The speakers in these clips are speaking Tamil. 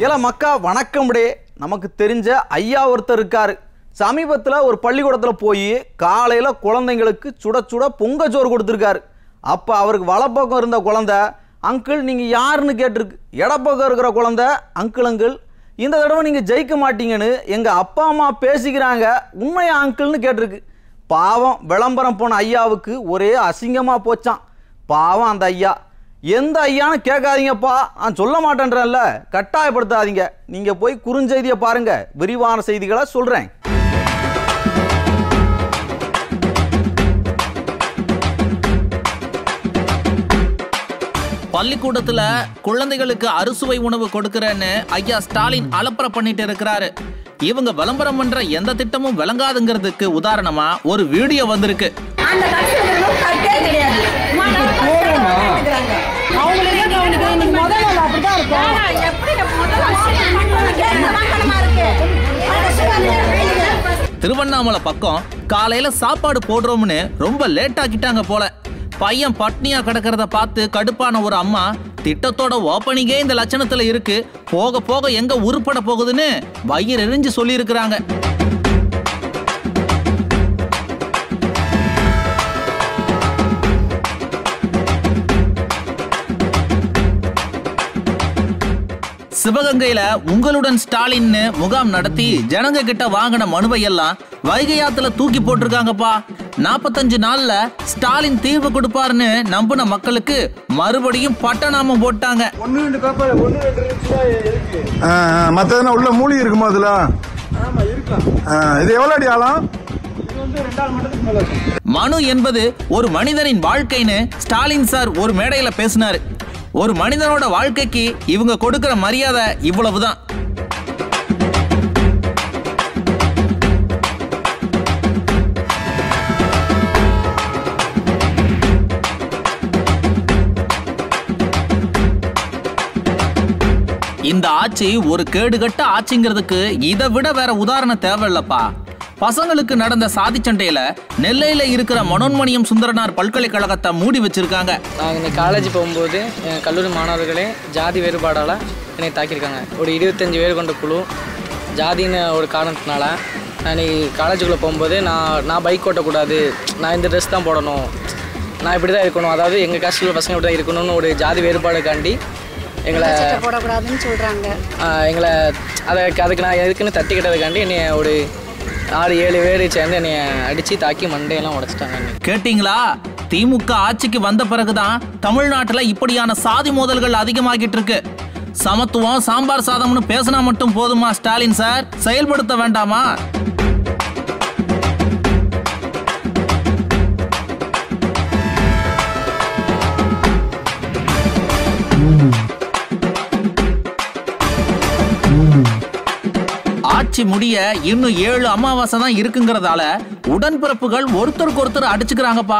ஏல மக்கா வணக்கம்டே. நமக்கு தெரிஞ்ச ஐயா ஒருத்தர் இருக்காரு. சமீபத்தில் ஒரு பள்ளிக்கூடத்தில் போய் காலையில் குழந்தைங்களுக்கு சுட சுட பொங்கச்சோறு கொடுத்துருக்காரு. அப்போ அவருக்கு வலப்பக்கம் இருந்த குழந்தை, அங்கிள் நீங்கள் யாருன்னு கேட்டிருக்கு. இடப்பக்கம் இருக்கிற குழந்தை, அங்கிள் இந்த தடவை நீங்கள் ஜெயிக்க மாட்டீங்கன்னு எங்கள் அப்பா அம்மா பேசிக்கிறாங்க, உண்மையா அங்கிள்னு கேட்டிருக்கு. பாவம் விளம்பரம் போன ஐயாவுக்கு ஒரே அசிங்கமாக போச்சான். பாவம் அந்த ஐயா. எந்த ஐயான்னு கேட்காதீங்கப்பா, நான் சொல்ல மாட்டேன்றேன்ல, கட்டாயப்படுத்தாதீங்க. நீங்கள் போய் குறுஞ்செய்தியை பாருங்க, விரிவான செய்திகளை சொல்கிறேன். பள்ளிக்கூடத்துல குழந்தைகளுக்கு அறுசுவை உணவு கொடுக்கறேன்னு ஐயா ஸ்டாலின் அலப்பற பண்ணிட்டு இருக்கிறாரு. இவங்க விளம்பரம் பண்ற எந்த திட்டமும் விளங்காதுங்கிறதுக்கு உதாரணமா ஒரு வீடியோ வந்திருக்கு. திருவண்ணாமலை பக்கம் காலையில சாப்பாடு போடுறோம்னு ரொம்ப லேட் ஆக்கிட்டாங்க போல. பையன் பட்னியா கிடக்கிறத பார்த்து கடுப்பான ஒரு அம்மா, திட்டத்தோட ஓப்பனிங்கே இந்த லட்சணத்துல இருக்கு, போக போக எங்க உருப்பட போகுதுன்னு வயிறு எரிஞ்சு சொல்லி இருக்கிறாங்க. சிவகங்கையில உங்களுடன் ஸ்டாலின் முகாம் நடத்தி ஜனங்க கிட்ட வாங்கின மனுவை எல்லாம் வைகை ஆத்துல தூக்கி போட்டிருக்காங்கப்பா. 45 நாள்ல ஸ்டாலின் தீர்வு கொடுப்பாருன்னு நம்பின மக்களுக்கு மறுபடியும் பட்டநாமம் போட்டாங்க. உள்ள மூலி இருக்குமா? அதுல இது எவ்வளவு அடி ஆழம்? மனு என்பது ஒரு மனிதனின் வாழ்க்கைன்னு ஸ்டாலின் சார் ஒரு மேடையில பேசினாரு. ஒரு மனிதனோட வாழ்க்கைக்கு இவங்க கொடுக்கிற மரியாதை இவ்வளவுதான். இந்த ஆட்சி ஒரு கேடுகட்ட ஆட்சிங்கிறதுக்கு இதை விட வேற உதாரணம் தேவையில்லப்பா. பசங்களுக்கு நடந்த சாதி சண்டையில நெல்லையில இருக்கிற மனோன்மணியம் சுந்தரனார் பல்கலைக்கழகத்தை மூடி வச்சிருக்காங்க. நான் இன்னைக்கு காலேஜ் போகும்போது என் கல்லூரி மாணவர்களே ஜாதி வேறுபாடால் என்னை தாக்கியிருக்காங்க. ஒரு 25 பேர் கொண்ட குழு ஜாதின்னு ஒரு காரணத்தினால நான் இன்னைக்கு காலேஜுக்குள்ளே போகும்போது நான் பைக் ஓட்டக்கூடாது, நான் இந்த ட்ரெஸ் தான் போடணும், நான் இப்படி தான் இருக்கணும், அதாவது எங்கள் காஸ்டில் பசங்க இப்படி தான் இருக்கணும்னு ஒரு ஜாதி வேறுபாடுக்காண்டி எங்களை போடக்கூடாதுன்னு சொல்கிறாங்க. எங்களை அதுக்கு நான் எதுக்குன்னு தட்டிக்கிட்டதுக்காண்டி என்னை ஒரு 6-7 பேர் சேர்ந்து என்னை அடிச்சு தாக்கி மண்டையெல்லாம் உடைச்சிட்டாங்க. கேட்டீங்களா? திமுக ஆட்சிக்கு வந்த பிறகுதான் தமிழ்நாட்டுல இப்படியான சாதி மோதல்கள் அதிகமாகிட்டு இருக்கு. சமத்துவம் சாம்பார் சாதம்னு பேசினா மட்டும் போதுமா ஸ்டாலின் சார்? செயல்படுத்த வேண்டாமா? ஆட்சி முடிய இன்னும் 7 அமாவாசை தான் இருக்குங்கிறதால உடன்பிறப்புகள் ஒருத்தருக்கு ஒருத்தர் அடிச்சுக்கிறாங்கப்பா.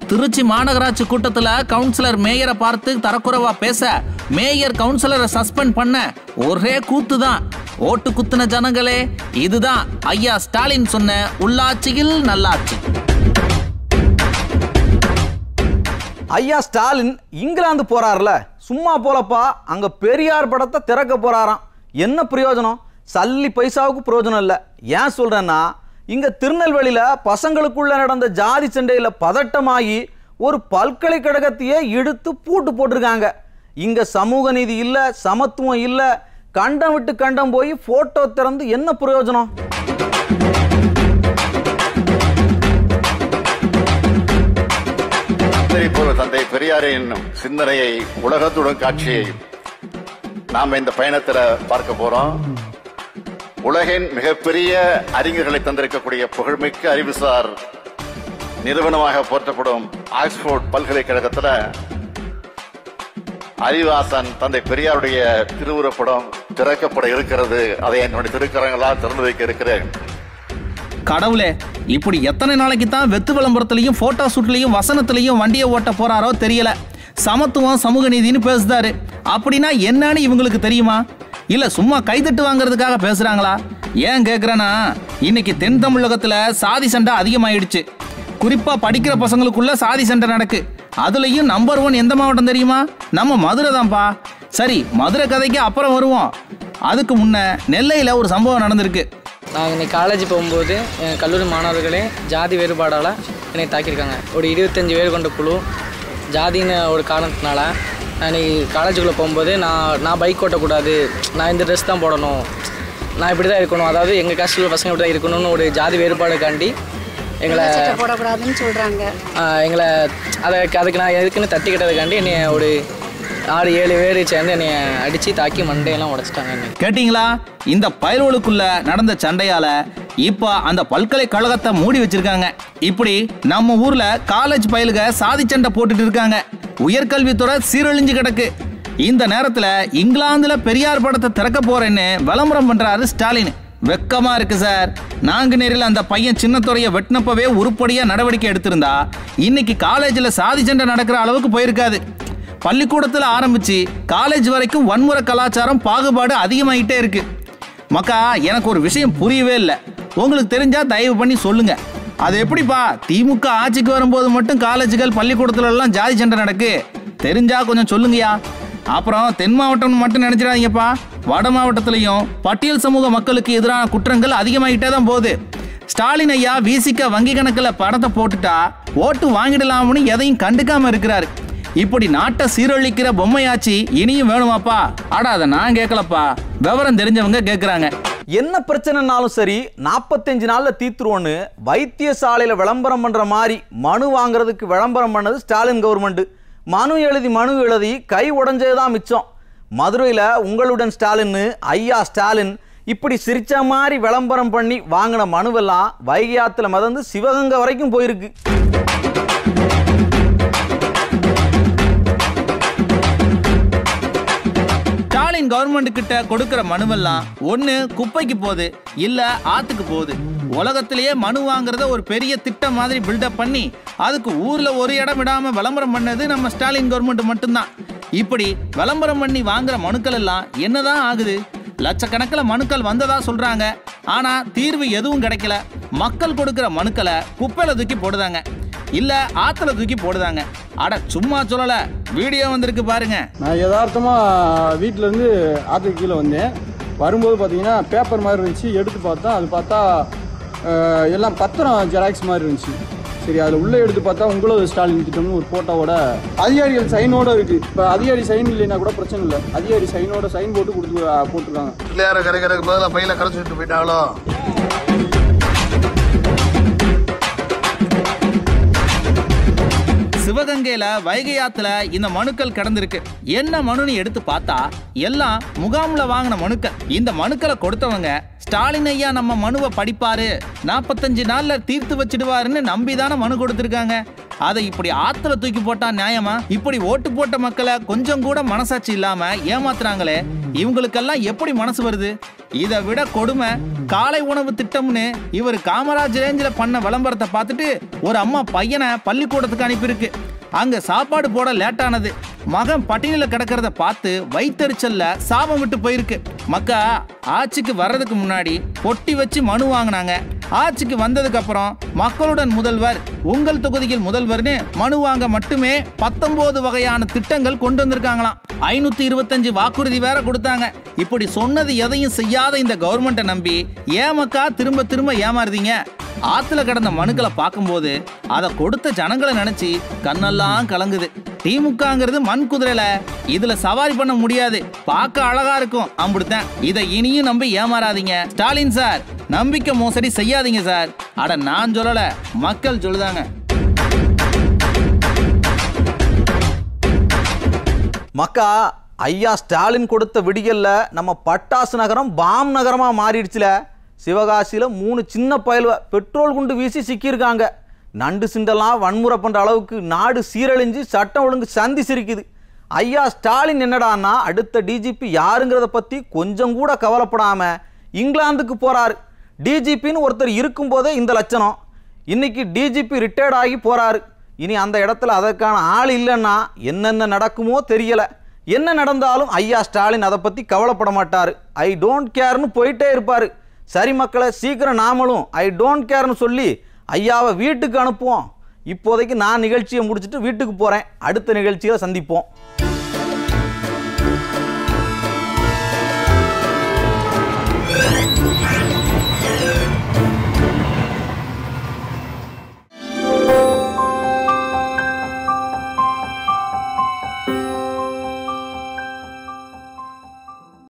திருச்சி மாநகராட்சி கூட்டத்துல கவுன்சிலர் மேயரை பார்த்து தரக்குறைவா பேச மேயர் கவுன்சிலரை சஸ்பெண்ட் பண்ண ஒரே கூத்து தான். ஓட்டு குத்துன ஜனங்களே, இதுதான் ஐயா ஸ்டாலின் சொன்ன உள்ளாட்சியில் நல்லாட்சி. ஐயா ஸ்டாலின் இங்கிலாந்து போறாருல, சும்மா போலப்பா. அங்க பெரியார் படத்தை திறக்க போறாராம். என்ன பிரயோஜனம்? சல்லி பைசாவுக்கு பிரயோஜனம் இல்லை. ஏன் சொல்கிறேன்னா, இங்கே திருநெல்வேலியில் பசங்களுக்குள்ள நடந்த ஜாதி சண்டையில் பதட்டமாகி ஒரு பல்கலைக்கழகத்தையே இழுத்து பூட்டு போட்டிருக்காங்க. இங்கே சமூக நீதி இல்லை, சமத்துவம் இல்லை, கண்டம் விட்டு கண்டம் போய் ஃபோட்டோ திறந்து என்ன பிரயோஜனம்? தந்தை பெரியாரின் சிந்தனையை உலகத்துடன் காட்சியை நாம் இந்த பயணத்தில் பார்க்க போறோம். உலகின் மிகப்பெரிய அறிஞர்களை தந்திருக்கக்கூடிய புகழ்மிக்க அறிவுசார் நிறுவனமாக போற்றப்படும் ஆக்ஸ்போர்ட் பல்கலைக்கழகத்தில் அறிவாசன் தந்தை பெரியாருடைய திருவுருப்படம் திறக்கப்பட இருக்கிறது. அதை என்னுடைய திருக்கரங்களால் திறந்து வைக்க இருக்கிறேன். கடவுளே, இப்படி எத்தனை நாளைக்கு தான் வெத்து விளம்பரத்திலையும் போட்டோ ஷூட்லையும் வசனத்திலையும் வண்டியை ஓட்ட போறாரோ தெரியல. சமத்துவம் சமூக நீதினு பேசுதாரு. அப்படின்னா என்னன்னு இவங்களுக்கு தெரியுமா? இல்ல சும்மா கைதட்டு வாங்குறதுக்காக பேசுறாங்களா? ஏன் கேக்குறேன்னா, இன்னைக்கு தென் தமிழகத்துல சாதி சண்டை அதிகமாயிடுச்சு. குறிப்பா படிக்கிற பசங்களுக்குள்ள சாதி சண்டை நடக்கு. அதுலயும் நம்பர் 1 எந்த மாவட்டம் தெரியுமா? நம்ம மதுரை தான்ப்பா. சரி, மதுரை கதைக்கு அப்புறம் வருவோம். அதுக்கு முன்ன நெல்லையில் ஒரு சம்பவம் நடந்திருக்கு. நான் இன்னைக்கு காலேஜ் போகும்போது என் கல்லூரி மாணவர்களே ஜாதி வேறுபாடால் என்னை தாக்கியிருக்காங்க. ஒரு 25 பேர் கொண்ட குழு ஜாதின்னு ஒரு காரணத்தினால நான் இன்னைக்கு காலேஜுக்குள்ளே போகும்போது நான் பைக் ஓட்டக்கூடாது, நான் இந்த ட்ரெஸ் தான் போடணும், நான் இப்படி தான் இருக்கணும், அதாவது எங்கள் காஸ்டில் பசங்க இப்படி தான் இருக்கணும்னு ஒரு ஜாதி வேறுபாடுக்காண்டி எங்களை போடக்கூடாதுன்னு சொல்கிறாங்க. எங்களை அதுக்கு நான் எதுக்குன்னு தட்டி கிட்டதுக்காண்டி என்னை ஒரு 6-7 பேர் சேர்ந்து என்னை அடித்து தாக்கி மண்டையெல்லாம் உடைச்சிட்டாங்க. கேட்டிங்களா? இந்த பயல்களுக்குள்ள நடந்த சண்டையால இப்போ அந்த பல்கலைக்கழகத்தை மூடி வச்சிருக்காங்க. இப்படி நம்ம ஊர்ல காலேஜ் பயலுக சாதி சண்டை போட்டுட்டு இருக்காங்க. உயர்கல்வித்துறை சீரழிஞ்சு கிடக்கு. இந்த நேரத்துல இங்கிலாந்துல பெரியார் படத்தை திறக்க போறேன்னு விளம்பரம் பண்றாரு ஸ்டாலின். வெக்கமா இருக்கு சார். நாங்குநேரில் அந்த பையன் சின்னத்துறையை வெட்டினப்பவே உருப்படியா நடவடிக்கை எடுத்திருந்தா இன்னைக்கு காலேஜ்ல சாதி சண்டை நடக்கிற அளவுக்கு போயிருக்காது. பள்ளிக்கூடத்தில் ஆரம்பிச்சு காலேஜ் வரைக்கும் வன்முறை கலாச்சாரம் பாகுபாடு அதிகமாகிட்டே இருக்கு. மக்கா, எனக்கு ஒரு விஷயம் புரியவே இல்லை. உங்களுக்கு தெரிஞ்சா தயவு பண்ணி சொல்லுங்க. அது எப்படிப்பா திமுக ஆட்சிக்கு வரும்போது மட்டும் காலேஜுகள் பள்ளிக்கூடத்துல எல்லாம் ஜாதி சண்டை நடக்கு? தெரிஞ்சா கொஞ்சம் சொல்லுங்கயா. அப்புறம் தென் மாவட்டம் மட்டும் நினைச்சிடாதீங்கப்பா, வட மாவட்டத்திலையும் பட்டியல் சமூக மக்களுக்கு எதிரான குற்றங்கள் அதிகமாகிட்டே தான் போகுது. ஸ்டாலின் ஐயா விசிக வங்கி கணக்கில் பணத்தை போட்டுட்டா ஓட்டு வாங்கிடலாம்னு எதையும் கண்டுக்காம இருக்கிறாரு. இப்படி நாட்டை சீரழிக்கிற பொம்மையாச்சி இனியும் வேணுமாப்பா? ஆடா, அதை நான் கேட்கலப்பா, விவரம் தெரிஞ்சவங்க கேட்குறாங்க. என்ன பிரச்சனைனாலும் சரி 45 நாள்ல தீத்துருவோன்னு வைத்தியசாலையில விளம்பரம் பண்ற மாதிரி மனு வாங்குறதுக்கு விளம்பரம் பண்ணது ஸ்டாலின் கவர்மெண்ட். மனு எழுதி கை உடைஞ்சதுதான் மிச்சம். மதுரையில் உங்களுடன் ஸ்டாலின் ஐயா ஸ்டாலின் இப்படி சிரிச்ச மாதிரி விளம்பரம் பண்ணி வாங்கின மனுவெல்லாம் வைகை ஆத்துல மிதந்து சிவகங்கை வரைக்கும் போயிருக்கு. ஸ்டாலின் கவர்மெண்ட் கிட்ட கொடுக்கிற மனுவெல்லாம் ஒண்ணு குப்பைக்கு போகுது, இல்ல ஆத்துக்கு போகுது. உலகத்திலேயே மனு வாங்குறத ஒரு பெரிய திட்டம் மாதிரி பில்டப் பண்ணி அதுக்கு ஊர்ல ஒரு இடம் விடாம விளம்பரம் பண்ணது நம்ம ஸ்டாலின் கவர்மெண்ட் மட்டும்தான். இப்படி விளம்பரம் பண்ணி வாங்குற மனுக்கள் எல்லாம் என்னதான் ஆகுது? லட்சக்கணக்கில் மனுக்கள் வந்ததா சொல்றாங்க. ஆனா தீர்வு எதுவும் கிடைக்கல. மக்கள் கொடுக்கிற மனுக்களை குப்பையில தூக்கி போடுதாங்க, இல்ல ஆத்துல தூக்கி போடுதாங்க. அட சும்மா சொல்லல, வீடியோ வந்திருக்கு பாருங்க. நான் யதார்த்தமா வீட்டுல இருந்து ஆத்துக்கு கீழே வந்தேன். வரும்போது பார்த்தீங்கன்னா பேப்பர் மாதிரி இருந்துச்சு. எடுத்து பார்த்தா அது பார்த்தா எல்லாம் பத்திரம் ஜெராக்ஸ் மாதிரி இருந்துச்சு. சரி, அதில் உள்ளே எடுத்து பார்த்தா உங்களோட ஸ்டாலின் திட்டம்னு ஒரு ஃபோட்டோவோட அதிகாரிகள் சைனோட இருக்குது. இப்போ அதிகாரி சைன் இல்லைன்னா கூட பிரச்சனை இல்லை, அதிகாரி சைனோட சைன் போட்டு போட்டுருக்காங்க. பிள்ளையார கரைக்கிறதுக்கு பதிலாக பையில கரைச்சி விட்டு போயிட்டாங்களோ? சிவகங்கையில வைகை ஆத்துல இந்த மனுக்கள் கிடந்திருக்கு. என்ன மனுன்னு எடுத்து பார்த்தா எல்லாம் முகாம்ல வாங்கின மனுக்கள். இந்த மனுக்களை கொடுத்தவங்க ஸ்டாலின் ஐயா நம்ம மனுவை படிப்பாரு, 45 நாள்ல தீர்த்து வச்சிடுவாருன்னு நம்பிதான மனு கொடுத்திருக்காங்க. அதை இப்படி ஆத்துல தூக்கி போட்டா நியாயமா? இப்படி ஓட்டு போட்ட மக்களை கொஞ்சம் கூட மனசாட்சி இல்லாம ஏமாத்துறாங்களே, இவங்களுக்கெல்லாம் எப்படி மனசு வருது? இதை விட கொடுமை காலை உணவு திட்டம்னு இவர் காமராஜ் ரேஞ்சில் பண்ண விளம்பரத்தை பார்த்துட்டு ஒரு அம்மா பையனை பள்ளிக்கூடத்துக்கு அனுப்பியிருக்கு. அங்க சாப்பாடு போட லேட்டானது. மகன் பட்டினில கிடக்கிறத பார்த்து வயிற்றெரிச்சல்ல சாபம் விட்டு போயிருக்கு. மக்கா, ஆட்சிக்கு வர்றதுக்கு முன்னாடி பொட்டி வச்சு மனு வாங்கினாங்க. ஆட்சிக்கு வந்ததுக்கு அப்புறம் மக்களுடன் முதல்வர், உங்கள் தொகுதியில் முதல்வர்னு மனு வாங்க மட்டுமே 19 வகையான திட்டங்கள் கொண்டு வந்திருக்காங்களாம். 525 வாக்குறுதி வேற கொடுத்தாங்க. இப்படி சொன்னது எதையும் செய்யாத இந்த கவர்மெண்ட்டை நம்பி ஏமக்கா திரும்ப திரும்ப ஏமாறுதீங்க? ஆத்துல கிடந்த மனுக்களை பார்க்கும்போது அதை கொடுத்த ஜனங்களை நினைச்சு கண்ணெல்லாம் கலங்குது. திமுகங்கிறது மண் குதிரையில, இதுல சவாரி பண்ண முடியாது. பார்க்க அழகா இருக்கும், அம்புடுத்தேன். இதை இனியும் நம்பி ஏமாறாதீங்க. ஸ்டாலின் சார், நம்பிக்கை மோசடி செய்யாதீங்க சார். அட நான் சொல்லல, மக்கள் சொல்லுதாங்க. மக்கா, ஐயா ஸ்டாலின் கொடுத்த விடியல்ல நம்ம பட்டாசு நகரம் பாம் நகரமா மாறிடுச்சுல. சிவகாசியில் 3 சின்ன பயல்வ பெட்ரோல் குண்டு வீசி சிக்கியிருக்காங்க. நண்டு சிண்டெல்லாம் வன்முறை பண்ணுற அளவுக்கு நாடு சீரழிஞ்சு சட்டம் ஒழுங்கு சந்தி சிரிக்குது. ஐயா ஸ்டாலின் என்னடான்னா அடுத்த டிஜிபி யாருங்கிறத பற்றி கொஞ்சம் கூட கவலைப்படாமல் இங்கிலாந்துக்கு போகிறாரு. டிஜிபின்னு ஒருத்தர் இருக்கும்போதே இந்த லட்சணம். இன்னைக்கு டிஜிபி ரிட்டையர்ட் ஆகி போகிறாரு. இனி அந்த இடத்துல அதற்கான ஆள் இல்லைன்னா என்னென்ன நடக்குமோ தெரியலை. என்ன நடந்தாலும் ஐயா ஸ்டாலின் அதை பற்றி கவலைப்பட மாட்டார். ஐ டோன்ட் கேர்னு போயிட்டே இருப்பார். சரி மக்களை, சீக்கிரம் நாமளும் ஐ டோன்ட் கேர்னு சொல்லி ஐயாவை வீட்டுக்கு அனுப்புவோம். இப்போதைக்கு நான் நிகழ்ச்சியை முடிச்சுட்டு வீட்டுக்கு போகிறேன். அடுத்த நிகழ்ச்சியில் சந்திப்போம்.